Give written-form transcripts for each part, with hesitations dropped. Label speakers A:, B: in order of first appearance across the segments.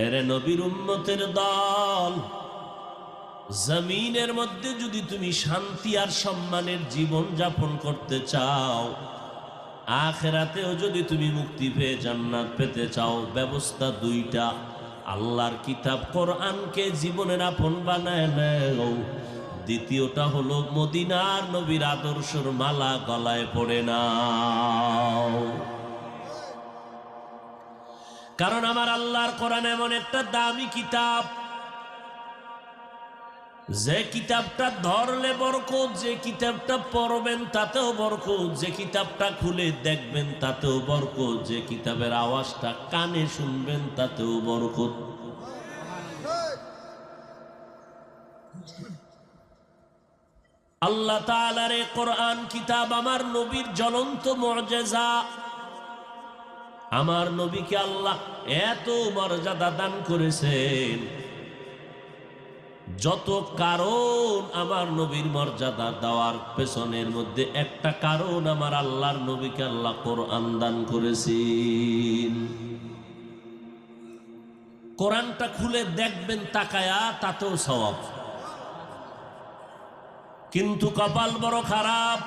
A: এরে নবীর উম্মতের দল, জমিনের মধ্যে যদি তুমি শান্তি আর সম্মানের জীবন যাপন করতে চাও, আখিরাতেও যদি তুমি মুক্তি পেয়ে জান্নাত পেতে চাও, ব্যবস্থা দুইটা। আল্লাহর কিতাব কোরআনকে জীবনের আপন বানায় নাও। দ্বিতীয়টা হলো মদিনার নবীর আদর্শের মালা গলায় পড়ে নাও। কারণ আমার আল্লাহর কোরআন এমন একটা দামি কিতাব, যে কিতাবটা ধরলে বরকত, যে কিতাবটা পড়বেন তাতেও বরকত, যে কিতাবটা খুলে দেখবেন তাতেও বরকত, যে কিতাবের আওয়াজটা কানে শুনবেন তাতেও বরকত। আল্লাহ তাআলার এই কোরআন কিতাব আমার নবীর জ্বলন্ত মুআজিজা। আমার নবীকে আল্লাহ এত মর্যাদা দান করেছেন, যত কারণ আমার নবীর মর্যাদা দেওয়ার পেছনের মধ্যে একটা কারণ, আমার আল্লাহর নবীকে আল্লাহ কোরআন দান করেছেন। কোরআনটা খুলে দেখবেন তাকায়া, তাতেও সওয়াব। কিন্তু কপাল বড় খারাপ,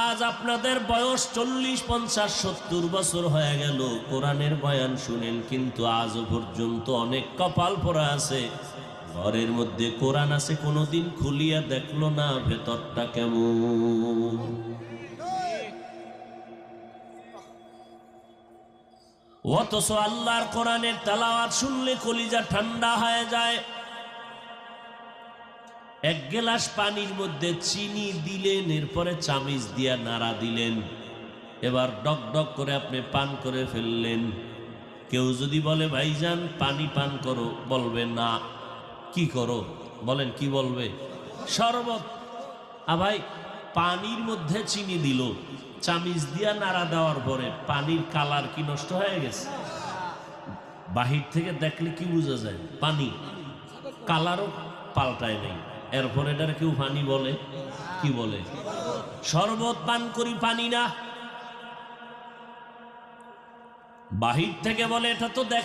A: আজ আপনাদের বয়স 40, 50, 70 বছর হয়ে গেল, কোরআনের বয়ান শুনেন, কিন্তু আজও পর্যন্ত অনেক কপাল পড়া আছে, ঘরের মধ্যে কোরআন আছে, কোনোদিন খুলিয়া দেখলো না ভেতরটা কেমন। অথচ আল্লাহর কোরআনের তেলাওয়াত শুনলে কলিজা ঠান্ডা হয়ে যায়। এক গ্লাস পানির মধ্যে চিনি দিলেন, এরপরে চামিচ দিয়া নাড়া দিলেন, এবার ডক ডক করে আপনি পান করে ফেললেন। কেউ যদি বলে ভাইজান পানি পান করো, বলবে না। কি করো বলেন, কি বলবে? শরবত। ভাই, পানির মধ্যে চিনি দিল, চামিচ দিয়া নাড়া দেওয়ার পরে পানির কালার কি নষ্ট হয়ে গেছে? বাহির থেকে দেখলে কি বোঝা যায়? পানি, কালারও পাল্টায় নেই। এরপর এটার কেউ পানি বলে? কি বলে? শরবত পান করি, পানি না। বাহির থেকে বলে এটা তো দেখ